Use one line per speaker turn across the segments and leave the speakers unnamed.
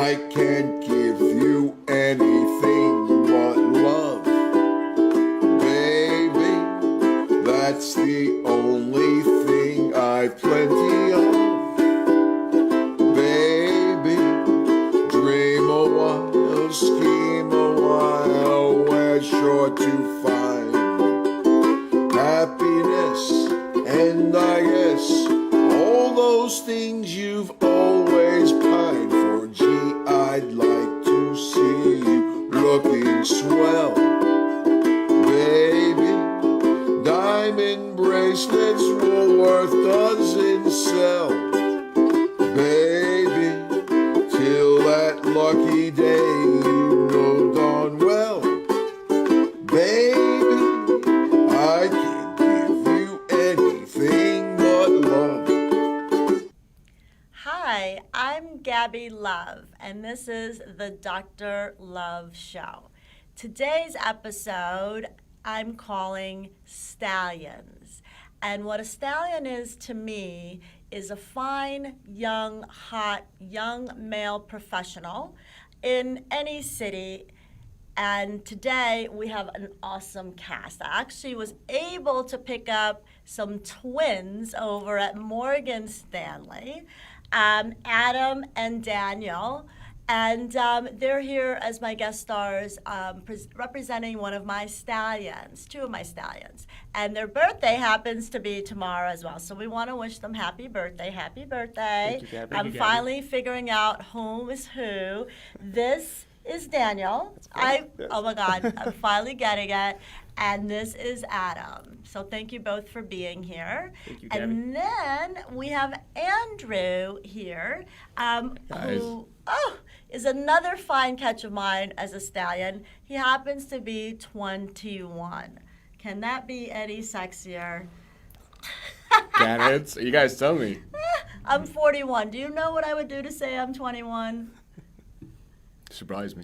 I can't give you anything but love, baby. That's the only thing I plenty of, baby. Dream a while, scheme a while, we're sure to find happiness, and I guess all those things you've always pined for. Gee, I'd like to see you looking swell, baby. Diamond bracelets Woolworth doesn't sell, baby. Till that lucky day, you know darn well, baby, I can't give you anything but love.
Hi, I'm Gabi Lovve, and this is the DrLovve Show. Today's episode I'm calling Stallions. And what a stallion is to me is a fine, young, hot, young male professional in any city. And today we have an awesome cast. I actually was able to pick up some twins over at Morgan Stanley, Adam and Daniel. And they're here as my guest stars, representing one of my stallions, two of my stallions. And their birthday happens to be tomorrow as well. So we want to wish them happy birthday, happy birthday.
Thank you, Gabi.
I'm finally figuring out who is who. This is Daniel. Oh my God, I'm finally getting it. And this is Adam. So thank you both for being here.
Thank you, Gabi.
And then we have Andrew here, who is another fine catch of mine as a stallion. He happens to be 21. Can that be any sexier?
Can it? You guys tell me.
I'm 41. Do you know what I would do to say I'm 21?
Surprise me.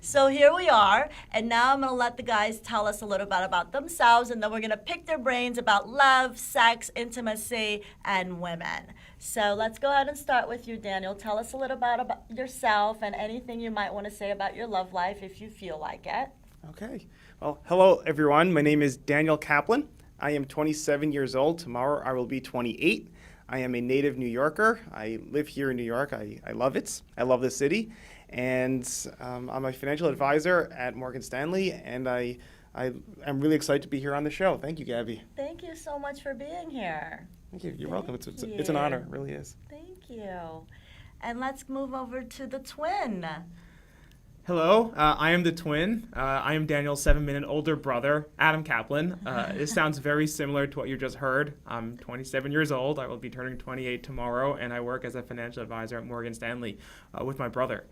So here we are, and now I'm going to let the guys tell us a little bit about themselves, and then we're going to pick their brains about love, sex, intimacy, and women. So let's go ahead and start with you, Daniel. Tell us a little bit about yourself and anything you might want to say about your love life if you feel like it.
Okay. Well, hello, everyone. My name is Daniel Kaplan. I am 27 years old. Tomorrow I will be 28. I am a native New Yorker. I live here in New York. I love it. I love the city. And I'm a financial advisor at Morgan Stanley, and I'm really excited to be here on the show. Thank you, Gabi.
Thank you so much for being here.
Thank you. You're welcome. It's an honor. It really is.
Thank you. And let's move over to the twin.
Hello, I am the twin. I am Daniel's 7-minute older brother, Adam Kaplan. This sounds very similar to what you just heard. I'm 27 years old. I will be turning 28 tomorrow, and I work as a financial advisor at Morgan Stanley with my brother.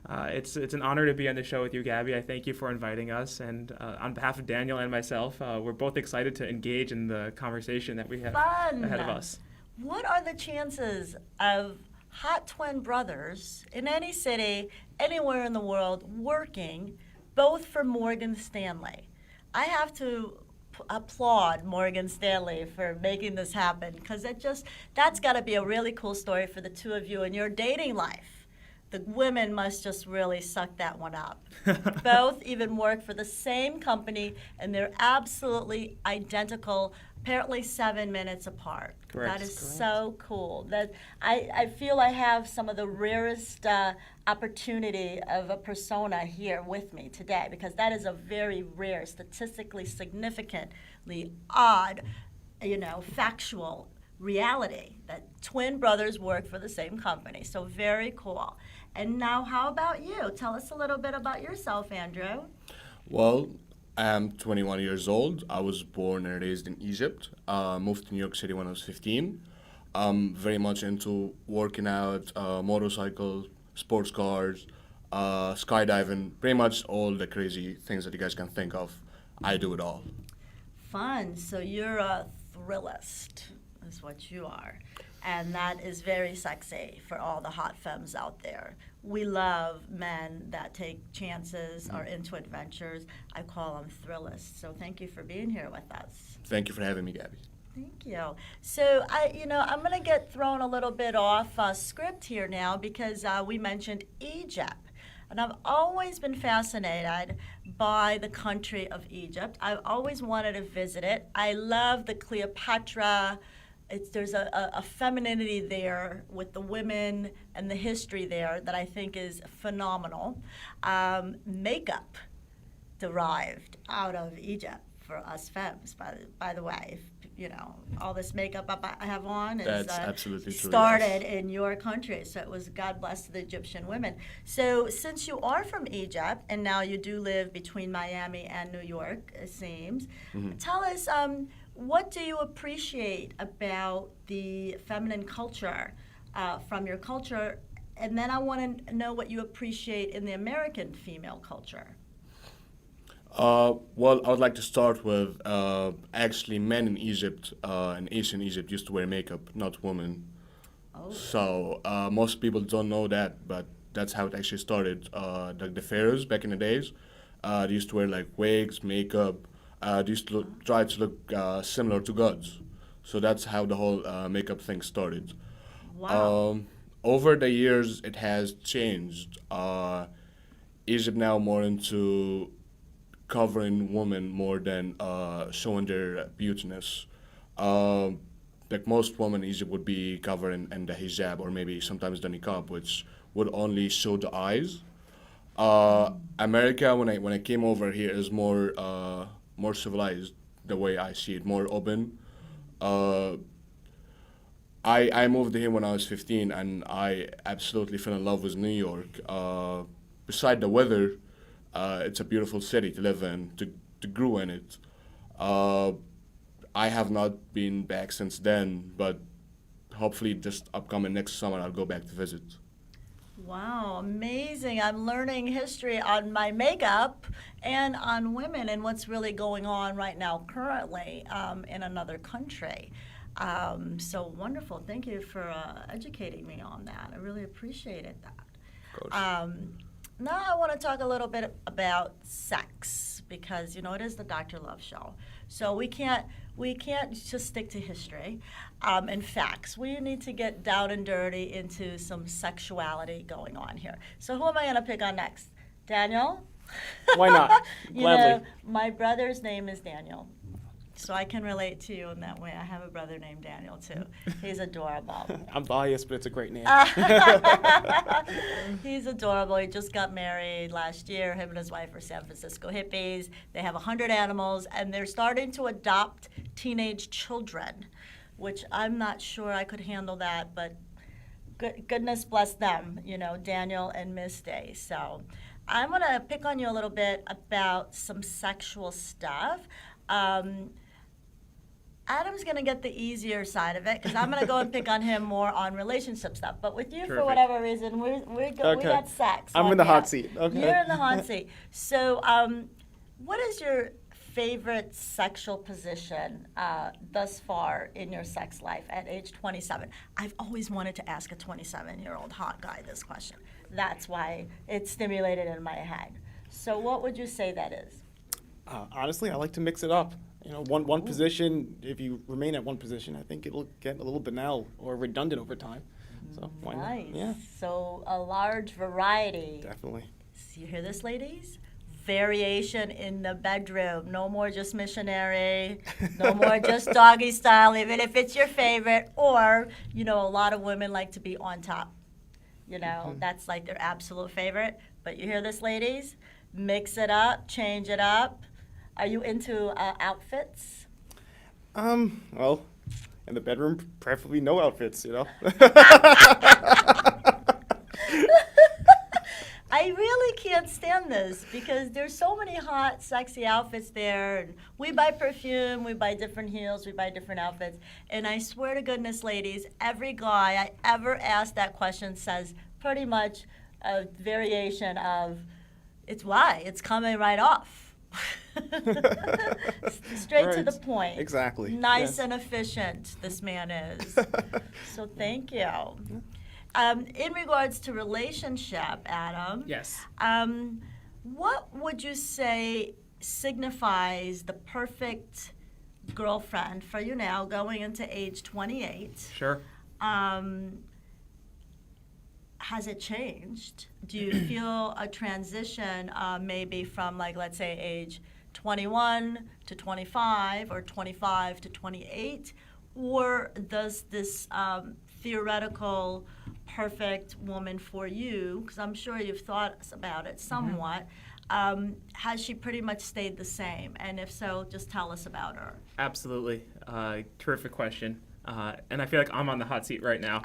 It's an honor to be on the show with you, Gabi. I thank you for inviting us. And on behalf of Daniel and myself, we're both excited to engage in the conversation that we have ahead of us.
What are the chances of hot twin brothers in any city, anywhere in the world, working both for Morgan Stanley? I have to applaud Morgan Stanley for making this happen, because that's got to be a really cool story for the two of you in your dating life. The women must just really suck that one up. Both even work for the same company, and they're absolutely identical, apparently 7 minutes apart.
Correct.
That is so cool. That I feel I have some of the rarest opportunity of a persona here with me today, because that is a very rare, statistically significantly odd, factual reality that twin brothers work for the same company. So very cool. And now, how about you? Tell us a little bit about yourself, Andrew.
Well, I am 21 years old. I was born and raised in Egypt. Moved to New York City when I was 15. Very much into working out, motorcycle, sports cars, skydiving, pretty much all the crazy things that you guys can think of. I do it all.
Fun. So you're a thrillist, is what you are. And that is very sexy for all the hot femmes out there. We love men that take chances, are into adventures. I call them thrillists. So thank you for being here with us.
Thank you for having me, Gabi.
Thank you. So I'm going to get thrown a little bit off script here now because we mentioned Egypt. And I've always been fascinated by the country of Egypt. I've always wanted to visit it. I love the Cleopatra. There's a femininity there with the women and the history there that I think is phenomenal. Makeup derived out of Egypt for us femmes, by the way. All this makeup I have on is
That's absolutely true,
started
yes.
in your country. So it was God bless the Egyptian women. So since you are from Egypt and now you do live between Miami and New York, it seems, tell us what do you appreciate about the feminine culture from your culture? And then I want to know what you appreciate in the American female culture.
Well, I would like to start with actually men in Egypt, in ancient Egypt, used to wear makeup, not women.
Oh.
So most people don't know that, but that's how it actually started. The pharaohs back in the days, they used to wear like wigs, makeup. They used to try to look similar to gods. So that's how the whole makeup thing started.
Wow.
Over the years, it has changed. Egypt now more into covering women more than showing their beautiness. Like most women in Egypt would be covered in the hijab or maybe sometimes the niqab, which would only show the eyes. America, when I came over here, is more civilized. The way I see it, more open. I moved here when I was 15, and I absolutely fell in love with New York. Beside the weather, it's a beautiful city to live in, to grow in it. I have not been back since then, but hopefully just upcoming next summer I'll go back to visit.
Wow, amazing. I'm learning history on my makeup and on women and what's really going on right now currently in another country. So wonderful. Thank you for educating me on that. I really appreciated that. Now I want to talk a little bit about sex because it is the Dr. Love show. So we can't just stick to history and facts. We need to get down and dirty into some sexuality going on here. So who am I going to pick on next? Daniel?
Why not? Gladly.
My brother's name is Daniel. So I can relate to you in that way. I have a brother named Daniel, too. He's adorable.
I'm biased, but it's a great name.
He's adorable. He just got married last year. Him and his wife are San Francisco hippies. They have 100 animals, and they're starting to adopt teenage children, which I'm not sure I could handle that, but goodness bless them, Daniel and Miss Day. So I'm going to pick on you a little bit about some sexual stuff. Adam's going to get the easier side of it because I'm going to go and pick on him more on relationship stuff. But with you, for
Terrific.
whatever reason, we got sex.
I'm in the hot seat. Okay.
You're in the hot seat. So what is your favorite sexual position thus far in your sex life at age 27? I've always wanted to ask a 27-year-old hot guy this question. That's why it's stimulated in my head. So what would you say that is?
Honestly, I like to mix it up. One position, if you remain at one position, I think it'll get a little banal or redundant over time. So why
Nice.
not? Yeah,
So a large variety.
definitely.
So you hear this, ladies? Variation in the bedroom. No more just missionary. No more just doggy style, even if it's your favorite. Or, a lot of women like to be on top. That's like their absolute favorite. But you hear this, ladies? Mix it up, change it up. Are you into outfits?
Well, in the bedroom, preferably no outfits,
I really can't stand this because there's so many hot, sexy outfits there. And we buy perfume, we buy different heels, we buy different outfits. And I swear to goodness, ladies, every guy I ever asked that question says pretty much a variation of, it's coming right off. Straight to
Right.
the point.
Exactly.
Nice
Yes.
and efficient, this man is. So thank you. In regards to relationship, Adam,
Yes.
what would you say signifies the perfect girlfriend for you now, going into age 28.
Sure.
Has it changed? Do you feel a transition maybe from, like, let's say age 21 to 25 or 25 to 28? Or does this theoretical perfect woman for you, because I'm sure you've thought about it somewhat, has she pretty much stayed the same? And if so, just tell us about her.
Absolutely. Terrific question. And I feel like I'm on the hot seat right now.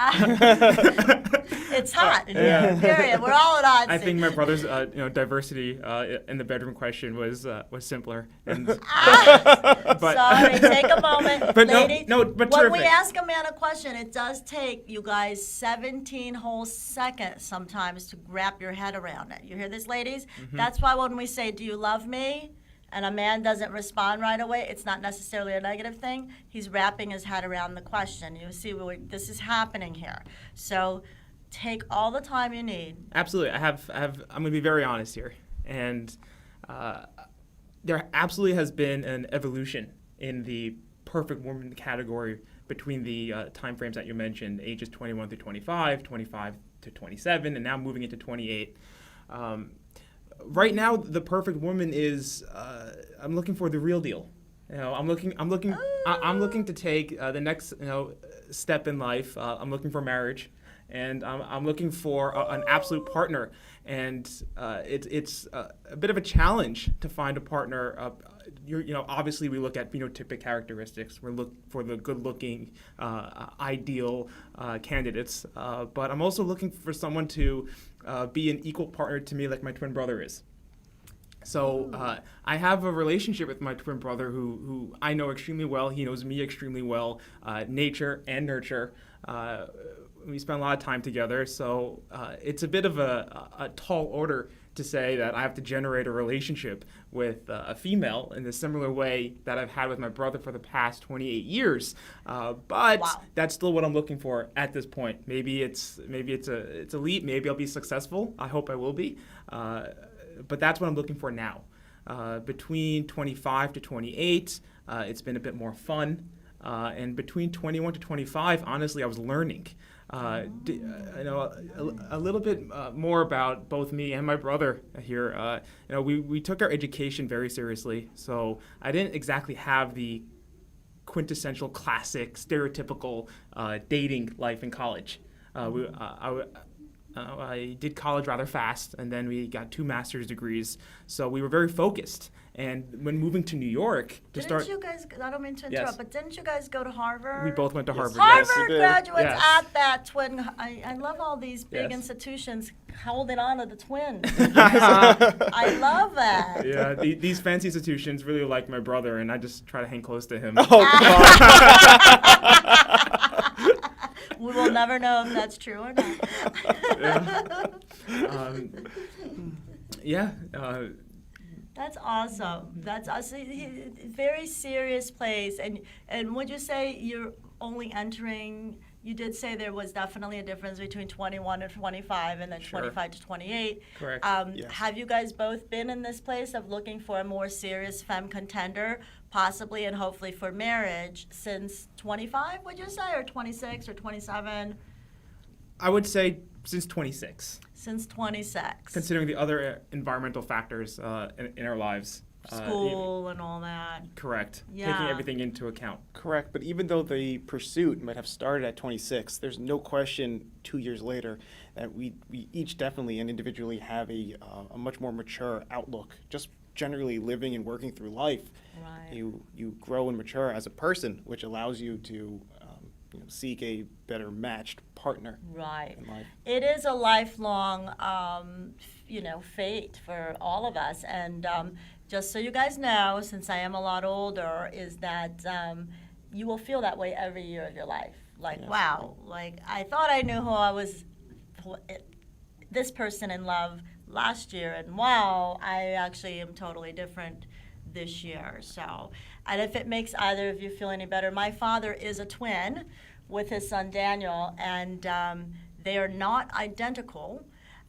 It's hot in here, period. We're all in hot seat.
I think my brother's diversity in the bedroom question was simpler. And,
Sorry, take a moment,
But
ladies.
but
when
terrific.
we ask a man a question, it does take you guys 17 whole seconds sometimes to wrap your head around it. You hear this, ladies? That's why when we say, "Do you love me?" and a man doesn't respond right away, it's not necessarily a negative thing. He's wrapping his head around the question. You see, this is happening here. So take all the time you need.
Absolutely. I'm going to be very honest here. And there absolutely has been an evolution in the perfect woman category between the time frames that you mentioned, ages 21 through 25, 25 to 27, and now moving into 28. Right now, the perfect woman is I'm looking for the real deal. I'm looking to take the next step in life. I'm looking for marriage, and I'm looking for an absolute partner. And it's a bit of a challenge to find a partner. Obviously we look at phenotypic characteristics. We look for the good-looking, ideal candidates. But I'm also looking for someone to be an equal partner to me, like my twin brother is. So I have a relationship with my twin brother who I know extremely well. He knows me extremely well, nature and nurture. We spend a lot of time together, so it's a bit of a tall order to say that I have to generate a relationship with a female in a similar way that I've had with my brother for the past 28 years. But
Wow.
That's still what I'm looking for at this point. Maybe it's a leap. Maybe I'll be successful. I hope I will be. But that's what I'm looking for now. Between 25 to 28, it's been a bit more fun. And between 21 to 25, honestly, I was learning. A little bit more about both me and my brother here. We took our education very seriously, so I didn't exactly have the quintessential, classic, stereotypical dating life in college. I did college rather fast, and then we got 2 master's degrees, so we were very focused. And when moving to New York to
Didn't you guys, I don't mean to interrupt,
Yes.
but didn't you guys go to Harvard?
we both went to Harvard.
Harvard
Yes.
we did.
graduates
Yes.
at that twin. I love all these big
Yes.
institutions holding on to the twins. I love that.
Yeah, these fancy institutions really like my brother, and I just try to hang close to him.
We will never know if that's true or not. That's awesome. That's awesome. Very serious place. And would you say you're only entering? You did say there was definitely a difference between 21 and 25, and then
Sure.
25 to 28.
Correct.
Yes.
Have you guys both been in this place of looking for a more serious femme contender, possibly and hopefully for marriage, since 25? Would you say, or 26 or 27?
I would say since 26,
Since 26.
considering the other environmental factors in our lives.
School and all that.
Correct.
Yeah.
Taking everything into account.
Correct, but even though the pursuit might have started at 26, there's no question 2 years later that we each definitely and individually have a much more mature outlook. Just generally living and working through life,
Right.
you grow and mature as a person, which allows you to seek a better matched partner
Right.
in life.
It is a lifelong, fate for all of us. And just so you guys know, since I am a lot older, is that you will feel that way every year of your life. Like,
Yes.
wow, like I thought I knew this person in love last year, and wow, I actually am totally different this year. So, and if it makes either of you feel any better, my father is a twin with his son Daniel, and they are not identical.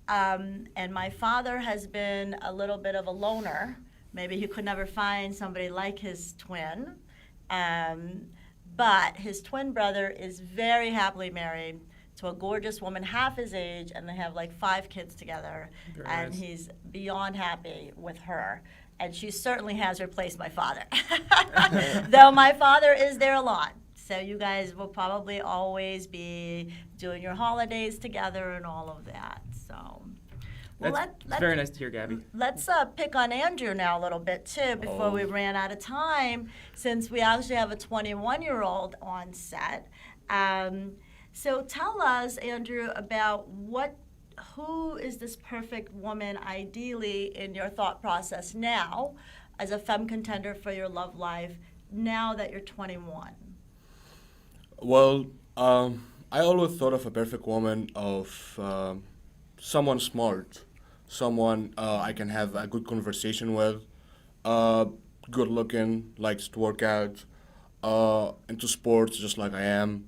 And my father has been a little bit of a loner. Maybe he could never find somebody like his twin. But his twin brother is very happily married to a gorgeous woman half his age, and they have like 5 kids together.
Very
And
nice.
he's beyond happy with her. And she certainly has replaced my father. Though my father is there a lot. So you guys will probably always be doing your holidays together and all of that. So, well,
It's very nice to hear, Gabby.
let's pick on Andrew now a little bit too before we ran out of time, since we actually have a 21-year-old on set. So tell us, Andrew, about who is this perfect woman ideally in your thought process now as a femme contender for your love life now that you're 21?
Well, I always thought of a perfect woman of someone smart, someone I can have a good conversation with, good looking, likes to work out, into sports just like I am,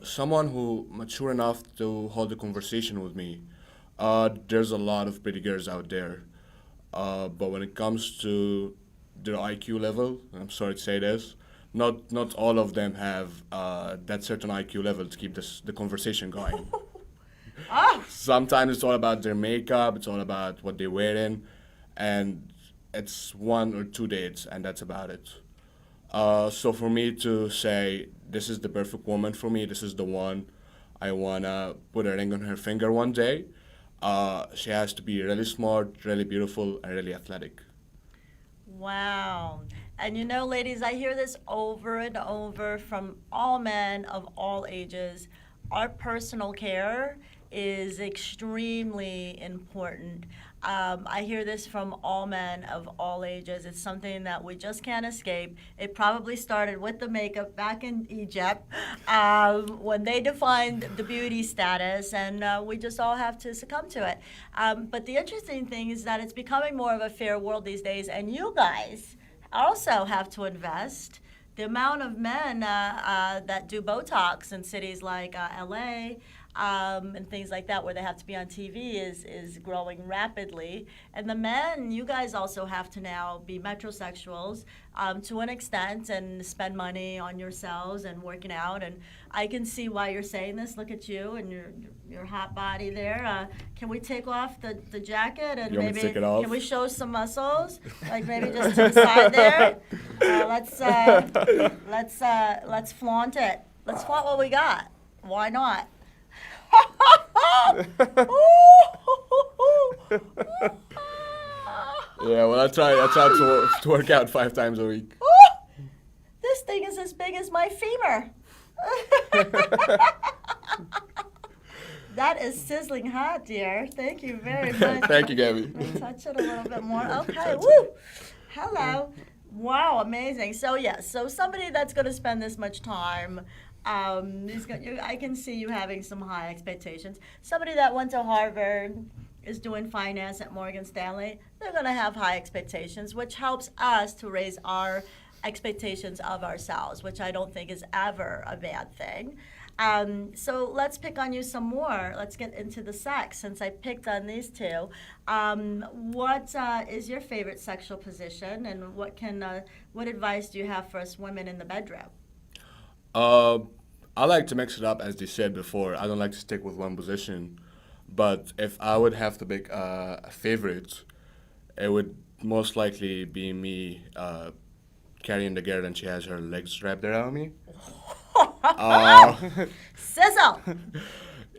someone who mature enough to hold a conversation with me. There's a lot of pretty girls out there, but when it comes to their IQ level, I'm sorry to say this, not all of them have that certain IQ level to keep the conversation going. Sometimes it's all about their makeup, it's all about what they're wearing, and it's 1 or 2 dates, and that's about it. So for me to say, this is the perfect woman for me, this is the one, I wanna put a ring on her finger one day, she has to be really smart, really beautiful, and really athletic.
Wow. And you know, ladies, I hear this over and over from all men of all ages. Our personal care is extremely important. I hear this from all men of all ages. It's something that we just can't escape. It probably started with the makeup back in Egypt when they defined the beauty status, and we just all have to succumb to it. But the interesting thing is that it's becoming more of a fair world these days, and you guys also have to invest. The amount of men that do Botox in cities like LA and things like that, where they have to be on TV, is growing rapidly. And the men, you guys also have to now be metrosexuals to an extent and spend money on yourselves and working out. And I can see why you're saying this. Look at you and your hot body there. Can we take off the jacket and
You want me
maybe
to take it off?
can we show some muscles? Like maybe just to the side there. Let's flaunt it. Let's flaunt what we got. Why not?
Yeah, well, I try to work out 5 times a week.
This thing is as big as my femur. That is sizzling hot, dear. Thank you very much.
Thank you, Gabby.
Touch it a little bit more. Okay, woo. Hello. Wow, amazing. So yes, so somebody that's going to spend this much time, I can see you having some high expectations. Somebody that went to Harvard, is doing finance at Morgan Stanley, they're going to have high expectations, which helps us to raise our expectations of ourselves, which I don't think is ever a bad thing. So let's pick on you some more. Let's get into the sex, since I picked on these two. What is your favorite sexual position, and what advice do you have for us women in the bedroom?
I like to mix it up, as they said before. I don't like to stick with one position. But if I would have to pick a favorite, it would most likely be me carrying the girl and she has her legs wrapped around me.
Sizzle!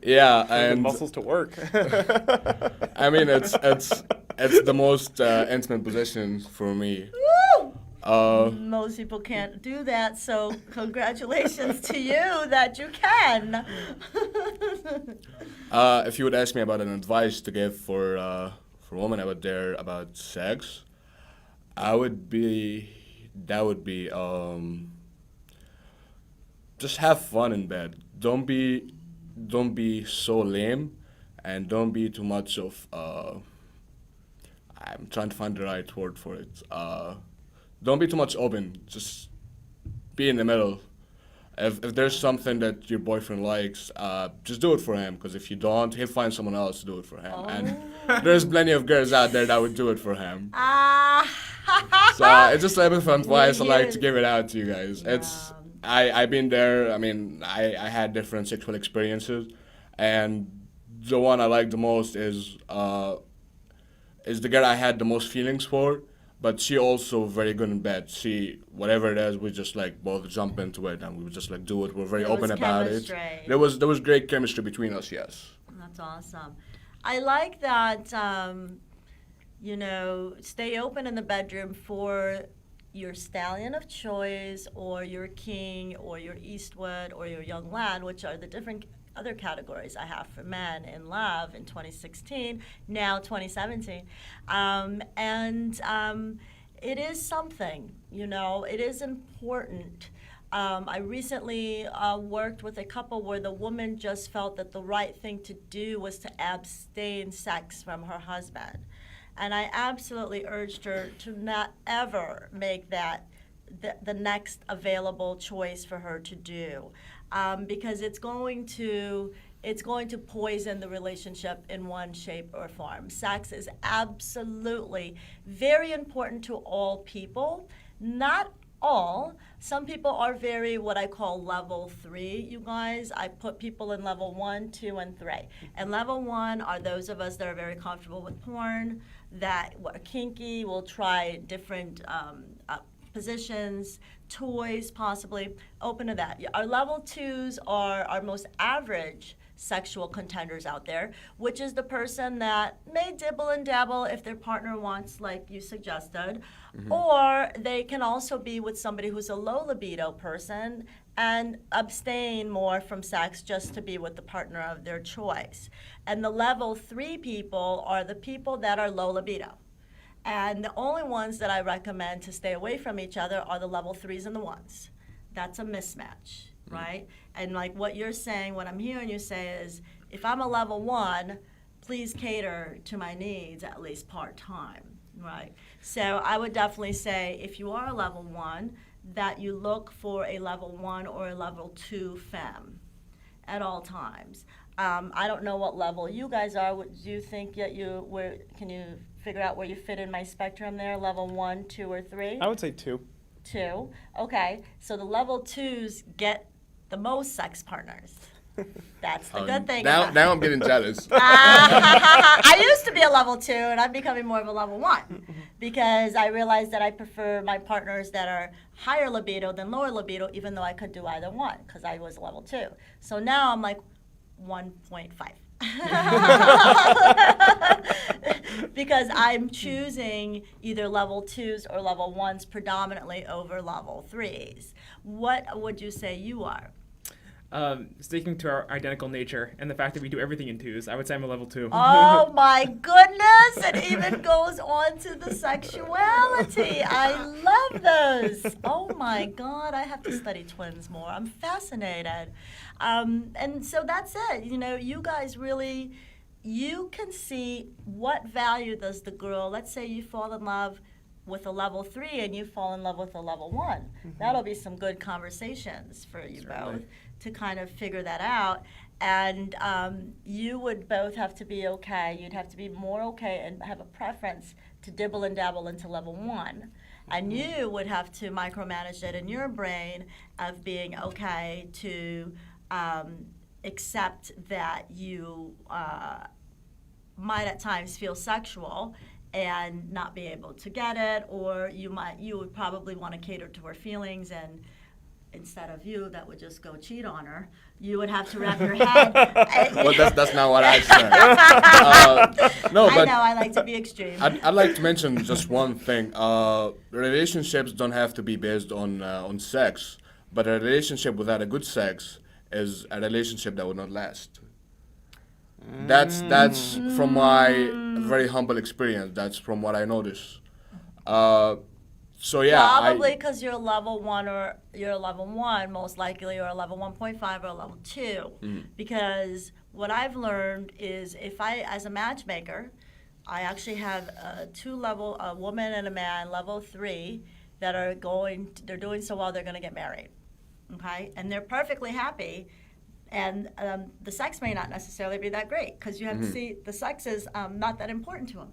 Yeah,
The
and
muscles to work.
I mean it's the most intimate position for me.
Woo! Most people can't do that, so congratulations to you that you can.
If you would ask me about an advice to give for women out there about sex, that would be just have fun in bed. Don't be so lame, and don't be too much of I'm trying to find the right word for it. Don't be too much open. Just be in the middle. If there's something that your boyfriend likes, just do it for him. Because if you don't, he'll find someone else to do it for him. And there's plenty of girls out there that would do it for him.
Aha!
So it's just a bit fun twice. I like
Yes.
to give it out to you guys. It's I've been there. I mean, I had different sexual experiences, and the one I like the most is the girl I had the most feelings for. But she also very good in bed. She whatever it is, we just like both jump into it and we would just like do it. We're very
There
open
was
about
chemistry.
it. There was great chemistry between us. Yes.
That's awesome. I like that, stay open in the bedroom for your stallion of choice or your king or your Eastwood or your young lad, which are the different other categories I have for men in love in 2016, now 2017. It is something, it is important. I recently worked with a couple where the woman just felt that the right thing to do was to abstain sex from her husband. And I absolutely urged her to not ever make that the next available choice for her to do, because it's going to poison the relationship in one shape or form. Sex is absolutely very important to all people, not all. Some people are very what I call level 3, you guys. I put people in level 1, 2, and 3. And level 1 are those of us that are very comfortable with porn, that are kinky, will try different positions, toys possibly, open to that. Our level 2s are our most average sexual contenders out there, which is the person that may dibble and dabble if their partner wants, like you suggested, or they can also be with somebody who's a low libido person and abstain more from sex just to be with the partner of their choice. And the level 3 people are the people that are low libido. And the only ones that I recommend to stay away from each other are the level 3s and the 1s. That's a mismatch, right? And like what you're saying, what I'm hearing you say is, if I'm a level 1, please cater to my needs at least part-time, right? So I would definitely say, if you are a level 1, that you look for a level 1 or a level 2 femme at all times. I don't know what level you guys are. Do you think that can you figure out where you fit in my spectrum there? Level 1, 2, or 3?
I would say 2.
2. Okay. So the level 2s get the most sex partners. That's the good thing.
Now I'm getting jealous.
I used to be a level 2, and I'm becoming more of a level 1 because I realized that I prefer my partners that are higher libido than lower libido, even though I could do either one because I was a level 2. So now I'm like 1.5. Because I'm choosing either level 2s or level 1s predominantly over level 3s. What would you say you are?
Sticking to our identical nature and the fact that we do everything in 2s, I would say I'm a level 2.
Oh my goodness! It even goes on to the sexuality. I love those. Oh my God! I have to study twins more. I'm fascinated. And so that's it. You guys really, you can see what value does the girl. Let's say you fall in love with a level 3 and you fall in love with a level 1. That'll be some good conversations for you both to kind of figure that out. And you would both have to be okay. You'd have to be more okay and have a preference to dibble and dabble into level 1. And you would have to micromanage it in your brain of being okay to accept that you might at times feel sexual and not be able to get it, or you would probably want to cater to her feelings, and instead of you that would just go cheat on her, you would have to wrap your head.
Well, that's not what I said. No, but
I know I like to be extreme.
I'd like to mention just one thing. Relationships don't have to be based on sex, but a relationship without a good sex is a relationship that will not last. That's from my very humble experience. That's from what I noticed. So yeah,
Probably because you're a level 1 or you're a level 1, most likely, or a level 1.5 or a level 2. Because what I've learned is if I, as a matchmaker, I actually have a woman and a man, level 3, that they're doing so well, they're going to get married. Okay? And they're perfectly happy. And the sex may not necessarily be that great because you have to see the sex is not that important to them.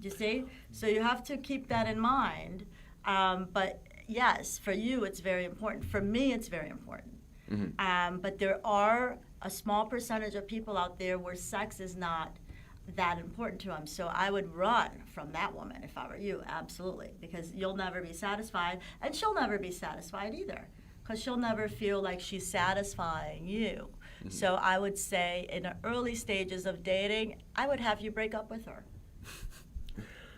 You see? So you have to keep that in mind. But yes, for you, it's very important. For me, it's very important. But there are a small percentage of people out there where sex is not that important to them. So I would run from that woman if I were you, absolutely, because you'll never be satisfied, and she'll never be satisfied either, because she'll never feel like she's satisfying you. So I would say in the early stages of dating, I would have you break up with her.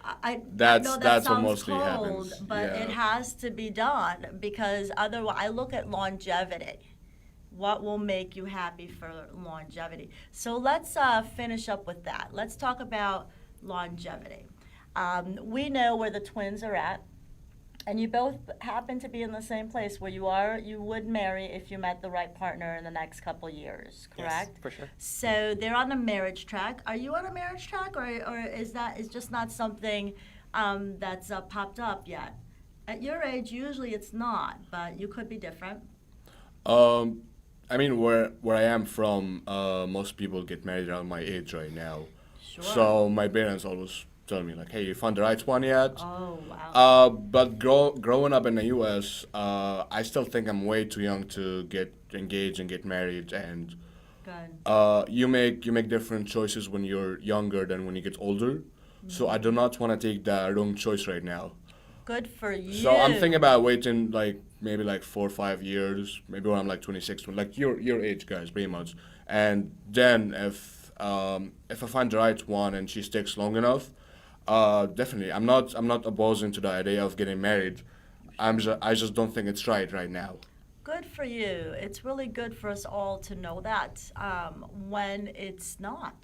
I know that
That's what
sounds
mostly
cold,
happens.
but it has to be done, because otherwise, I look at longevity. What will make you happy for longevity? So let's finish up with that. Let's talk about longevity. We know where the twins are at, and you both happen to be in the same place where you would marry if you met the right partner in the next couple years, correct?
Yes, for sure.
So they're on a marriage track. Are you on a marriage track, or is just not something that's popped up yet? At your age, usually it's not, but you could be different.
I mean, where I am from, most people get married around my age right now.
Sure.
So my parents always tell me, like, hey, you found the right one yet?
Oh, wow.
But growing up in the U.S., I still think I'm way too young to get engaged and get married. And
Good.
you make different choices when you're younger than when you get older. So I do not want to take the wrong choice right now.
Good for you.
So I'm thinking about waiting maybe 4 or 5 years, maybe when I'm 26, like your age, guys, pretty much. And then if I find the right one and she sticks long enough, definitely I'm not opposing to the idea of getting married. I just don't think it's right now.
Good for you. It's really good for us all to know that when it's not.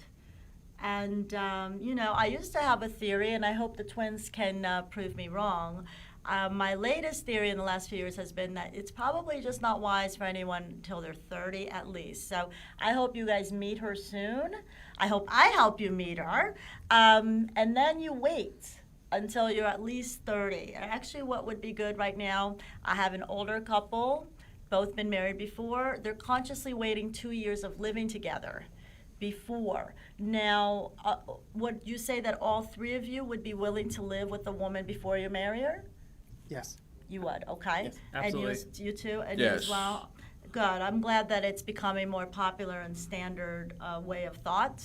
And, I used to have a theory, and I hope the twins can prove me wrong. My latest theory in the last few years has been that it's probably just not wise for anyone until they're 30 at least. So I hope you guys meet her soon. I hope I help you meet her. And then you wait until you're at least 30. Actually, what would be good right now, I have an older couple, both been married before. They're consciously waiting 2 years of living together before. Now, would you say that all three of you would be willing to live with a woman before you marry her?
Yes.
You would, okay.
Yes,
absolutely.
And you too? And you as
Yes.
well? Good. I'm glad that it's becoming more popular and standard way of thought.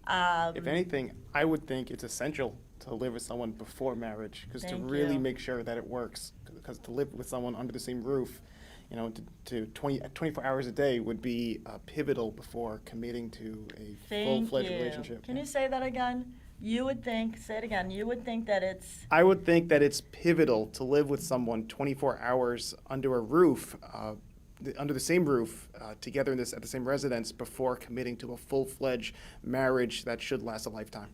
If anything, I would think it's essential to live with someone before marriage, because to
Thank
really
you.
make sure that it works, because to live with someone under the same roof, to 24 hours a day would be pivotal before committing to a
Thank
full-fledged
you.
relationship.
Can you say that again? You would think, say it again, you would think that it's,
I would think that it's pivotal to live with someone 24 hours under a roof, under the same roof, together at the same residence, before committing to a full-fledged marriage that should last a lifetime.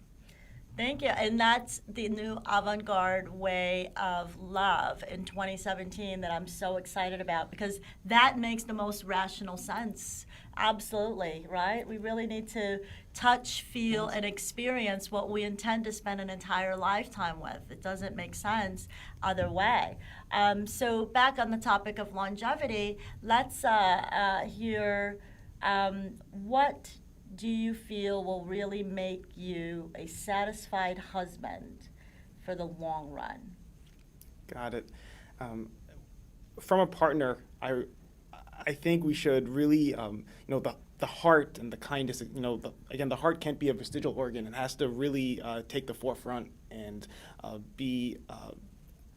thank you. And that's the new avant-garde way of love in 2017 that I'm so excited about, because that makes the most rational sense. Absolutely, right? We really need to touch, feel, and experience what we intend to spend an entire lifetime with. It doesn't make sense other way. So back on the topic of longevity, let's hear what do you feel will really make you a satisfied husband for the long run?
Got it. From a partner, I think we should really, the heart and the kindness. Again, the heart can't be a vestigial organ. It has to really take the forefront and be.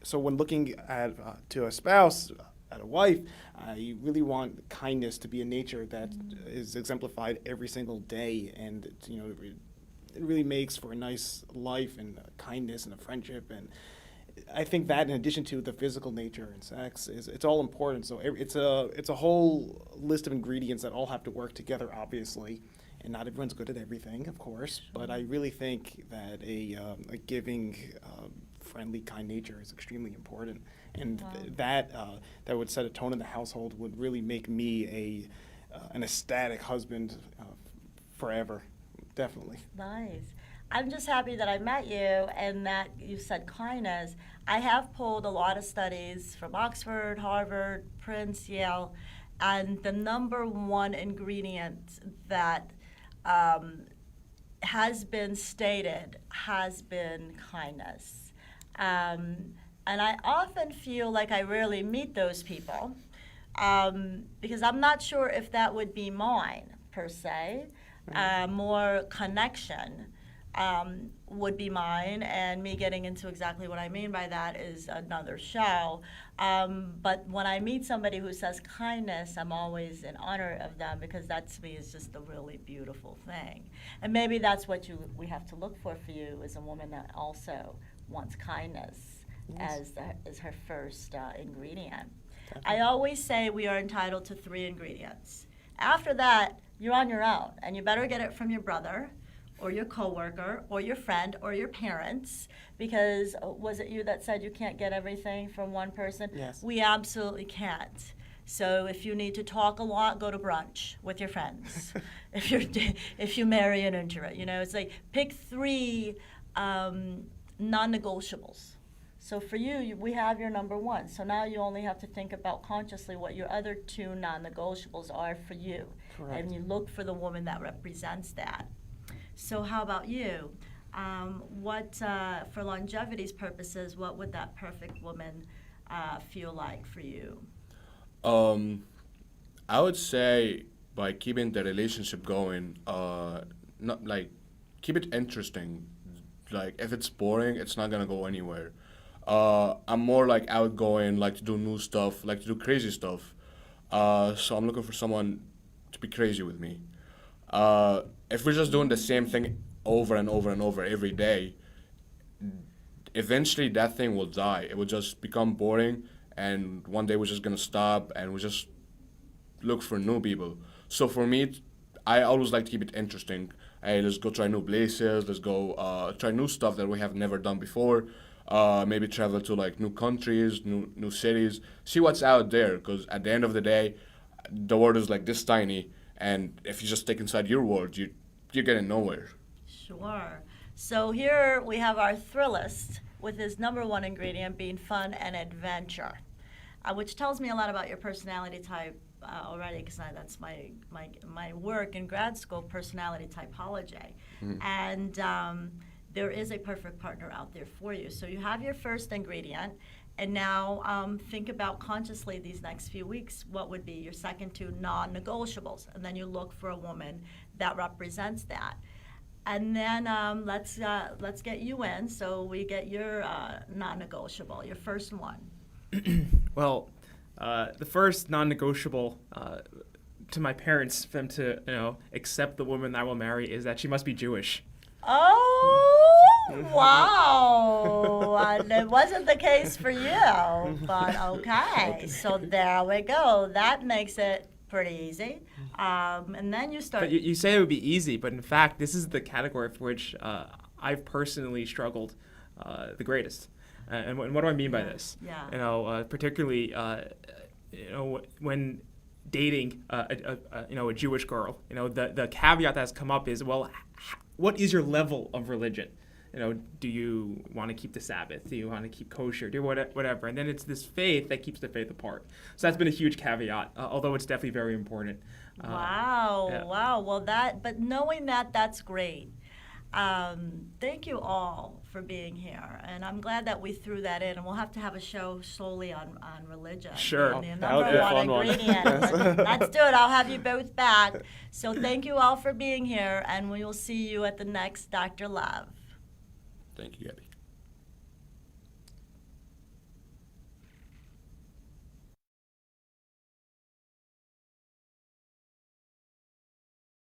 So when looking at to a spouse, at a wife, you really want kindness to be a nature that is exemplified every single day, and it really makes for a nice life and kindness and a friendship. And I think that, in addition to the physical nature and sex, it's all important. So it's a whole list of ingredients that all have to work together, obviously. And not everyone's good at everything, of course. But I really think that a giving, friendly, kind nature is extremely important. And that would set a tone in the household, would really make me an ecstatic husband forever, definitely.
Nice. I'm just happy that I met you and that you said kindness. I have pulled a lot of studies from Oxford, Harvard, Prince, Yale, and the number one ingredient that has been stated has been kindness. And I often feel like I rarely meet those people because I'm not sure if that would be mine per se. More connection would be mine, and me getting into exactly what I mean by that is another show. But when I meet somebody who says kindness, I'm always in honor of them because that to me is just a really beautiful thing. And maybe that's what we have to look for you as a woman that also wants kindness as her first ingredient. I always say we are entitled to 3 ingredients. After that, you're on your own, and you better get it from your brother or your coworker or your friend or your parents, because was it you that said you can't get everything from one person?
Yes.
We absolutely can't. So if you need to talk a lot, go to brunch with your friends. if you marry an introvert, it's like pick 3 non-negotiables. So for you, we have your number 1. So now you only have to think about consciously what your other 2 non-negotiables are for you.
Correct.
And you look for the woman that represents that. So how about you? For longevity's purposes, what would that perfect woman feel like for you?
I would say by keeping the relationship going, not like keep it interesting. Like if it's boring, it's not gonna go anywhere. I'm more like outgoing, like to do new stuff, like to do crazy stuff. So I'm looking for someone to be crazy with me. If we're just doing the same thing over and over and over every day, eventually that thing will die. It will just become boring, and one day we're just gonna stop and we just look for new people. So for me, I always like to keep it interesting. Hey, let's go try new places. Let's go try new stuff that we have never done before. Maybe travel to like new countries, new cities. See what's out there. Because at the end of the day, the world is like this tiny, and if you just stick inside your world, you're getting nowhere.
Sure. So here we have our Thrillist with his number 1 ingredient being fun and adventure, which tells me a lot about your personality type already, because that's my work in grad school, personality typology. And there is a perfect partner out there for you. So you have your first ingredient, and now think about consciously these next few weeks, what would be your second 2 non-negotiables, and then you look for a woman that represents that. And then let's get you in, so we get your non-negotiable, your first one.
Well, the first non-negotiable to my parents, for them to accept the woman I will marry, is that she must be Jewish.
Oh, wow. And it wasn't the case for you, but okay. So there we go. That makes it pretty easy. And then you start.
But you say it would be easy, but in fact, this is the category for which I've personally struggled the greatest. And what do I mean by this?
Yeah.
Particularly, when dating a Jewish girl, the caveat that's come up is, well, what is your level of religion? Do you want to keep the Sabbath? Do you want to keep kosher? Do whatever? And then it's this faith that keeps the faith apart. So that's been a huge caveat, although it's definitely very important.
Wow,
Yeah.
wow. Well, but knowing that, that's great. Thank you all for being here, and I'm glad that we threw that in, and we'll have to have a show solely on religion.
Sure.
And the
That would
number
be a
1
fun one.
ingredient. Let's do it. I'll have you both back. So thank you all for being here, and we will see you at the next Dr. Love.
Thank you, Gabi.